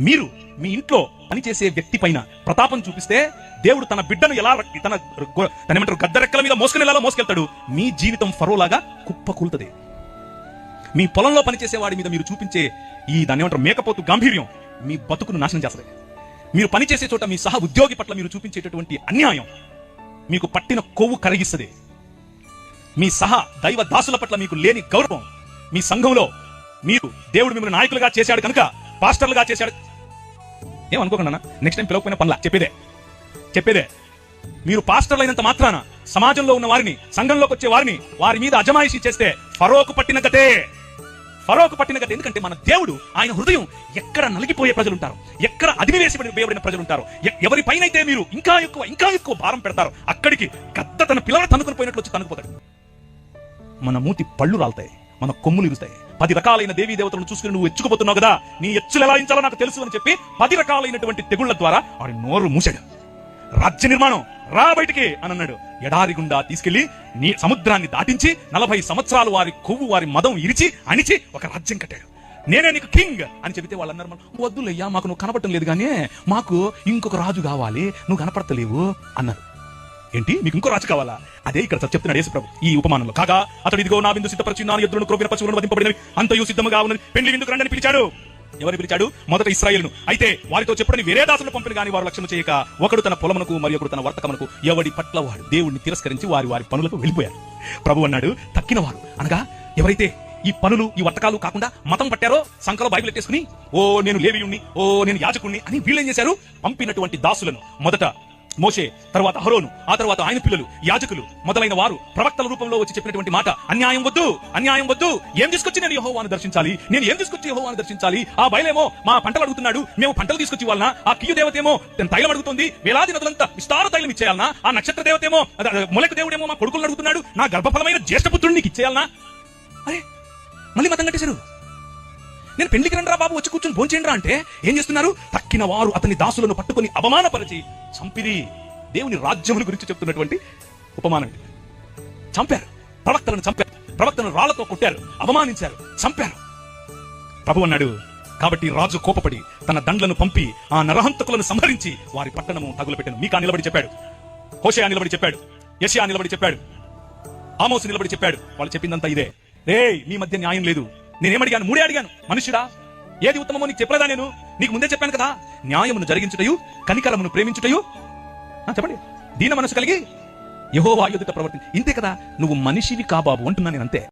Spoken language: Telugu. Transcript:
మీరు మీ ఇంట్లో పనిచేసే వ్యక్తి పైన ప్రతాపం చూపిస్తే దేవుడు తన బిడ్డను ఎలా తన గద్దరెక్కల మీద మోసుకెళ్ళాలో మోసుకెళ్తాడు. మీ జీవితం ఫరోలాగా కుప్ప కూలుతుంది. మీ పొలంలో పనిచేసే వాడి మీద మీరు చూపించే ఈ దాన్ని ఏమంటారు మేకపోతు గాంభీర్యం మీ బతుకును నాశనం చేస్తుంది. మీరు పనిచేసే చోట మీ సహ ఉద్యోగి పట్ల మీరు చూపించేటటువంటి అన్యాయం మీకు పట్టిన కొవ్వు కరిగిస్తుంది. మీ సహ దైవ దాసుల పట్ల మీకు లేని గౌరవం, మీ సంఘంలో మీరు దేవుడు మిమ్మల్ని నాయకులుగా చేశాడు కనుక పాస్టర్లుగా చేశాడు ఏమనుకోకుండా నెక్స్ట్ టైం పిలవకపోయిన పనుల చెప్పేదే మీరు పాస్టర్లు అయినంత మాత్రాన సమాజంలో ఉన్న వారిని, సంఘంలోకి వచ్చే వారిని, వారి మీద అజమాయిషీ చేస్తే ఫరోకు పట్టిన గతే. ఎందుకంటే మన దేవుడు, ఆయన హృదయం ఎక్కడ నలిగిపోయే ప్రజలు ఉంటారు, ఎక్కడ అదిమివేసిబడిన ప్రజలు ఉంటారు, ఎవరి పైనైతే మీరు ఇంకా ఎక్కువ భారం పెడతారు అక్కడికి గద్ద తన పిల్లలు తనుకుని పోయినట్లు వచ్చి తనుకుపోతాడు. మన మూతి పళ్ళు రాలుతాయి, మన కొమ్ములు ఇరుస్తాయి. 10 రకాలైన దేవీ దేవతలను చూసుకుని నువ్వు ఎచ్చుకుపోతున్నావు కదా, నీ ఎచ్చులు ఎలా ఇంచాలో నాకు తెలుసు అని చెప్పి 10 రకాలైనటువంటి తెగుళ్ల ద్వారా వాడి నోరు మూసాడు. రాజ్య నిర్మాణం రా బయటికి అని అన్నాడు. ఎడారి గుండా తీసుకెళ్లి నీ సముద్రాన్ని దాటించి 40 సంవత్సరాలు వారి కొవ్వు, వారి మదం ఇరిచి అణిచి ఒక రాజ్యం కట్టాడు. నేనే నీకు కింగ్ అని చెబితే వాళ్ళు అన్నారు, వద్దులయ్యా మాకు నువ్వు కనపడటం లేదు కానీ మాకు ఇంకొక రాజు కావాలి, నువ్వు కనపడతలేవు అన్నారు. ఏంటి మీకు ఇంకో రాజు కావాలా? అదే ఇక్కడ చెప్తున్నాడు యేసు ప్రభు ఈ ఉపమానంలో. కాగా అతడు ఇదిగో నా విందు సిద్ధపరిచి నా ఎద్దులను క్రొవ్విన పశువులను వధింపబడినవి అంతయు సిద్ధముగా ఉన్నది, పెండ్లి విందుకు రండని పిలిచాడు. ఎవరు పిలిచాడు? మొదట ఇశ్రాయేలును. అయితే వారితో చెప్పుడని వేరే దాసులను పంపిన గాని వారు లక్ష్యం చేయక ఒకడు తన పొలమునకు మరి ఒకడు తన వర్తకమునకు ఎవడి పట్ల వాడు దేవుడిని తిరస్కరించి వారి పనులకు వెళ్ళిపోయారు. ప్రభు అన్నాడు, తక్కిన వారు అనగా ఎవరైతే ఈ పనులు, ఈ వర్తకాలు కాకుండా మతం పట్టారో, సంఖలో బైబిల్ ఎట్టేసుకుని ఓ నేను లేవీయుణ్ణి, ఓ నేను యాజకుణ్ణి అని వీళ్ళేం చేశారు? పంపినటువంటి దాసులను మొదట మోషే, తర్వాత అహరోను, ఆ తర్వాత ఆయన పిల్లలు యాజకులు మొదలైన వారు ప్రవక్తల రూపంలో వచ్చి చెప్పినటువంటి మాట, అన్యాయం వద్దు, ఏం తీసుకొచ్చి నేను యెహోవాను దర్శించాలి, నేను ఏం తీసుకొచ్చి యెహోవాను దర్శించాలి? ఆ బయలేమో మా పంటలు అడుగుతున్నాడు, మేము పంటలు తీసుకొచ్చి ఇవ్వాలనా? ఆ కియు దేవతేమో తైలం అడుగుతుంది, వేలాది నదులంతా విస్తార తైలం ఇచ్చేయాలనా? ఆ నక్షత్ర దేవతేమో, మొలకు దేవుడేమో మా కొడుకులను అడుగుతున్నాడు, నా గర్భఫలమైన జ్యేష్ఠపుత్రుడు నీకు ఇచ్చేయాలనా? అరే మళ్ళీ మతం కట్టేశారు. నేను పెళ్లికి రండి రా బాబు, వచ్చి కూర్చొని భోంచేయండి రా అంటే ఏం చేస్తున్నారు? తక్కిన వారు అతని దాసులను పట్టుకొని అవమానపరిచి చంపిరి. దేవుని రాజ్యముల గురించి చెప్తున్నటువంటి ఉపమానం. చంపారు, ప్రవక్తలను రాళ్లతో కొట్టారు, అవమానించారు, చంపారు. ప్రభు అన్నాడు, కాబట్టి రాజు కోపపడి తన దండ్లను పంపి ఆ నరహంతకులను సంహరించి వారి పట్టణము తగులపెట్టాను. మీకా నిలబడి చెప్పాడు, హోషేయా నిలబడి చెప్పాడు, యెషయా నిలబడి చెప్పాడు, ఆమోసు నిలబడి చెప్పాడు. వాళ్ళు చెప్పిందంతా ఇదే. మీ మధ్య న్యాయం లేదు. నేనేమడిగాను? 3 అడిగాను. మనుష్యుడా, ఏది ఉత్తమమో నీకు చెప్పలేదా? నేను నీకు ముందే చెప్పాను కదా, న్యాయమును జరిగించుటయు కనికరమును ప్రేమించుటయు, చెప్పండి, దీన మనసు కలిగి యెహోవా ఎదుట ప్రవర్తించు. ఇంతే కదా, నువ్వు మనిషివి కాబాబు అంటున్నా నేను, అంతే.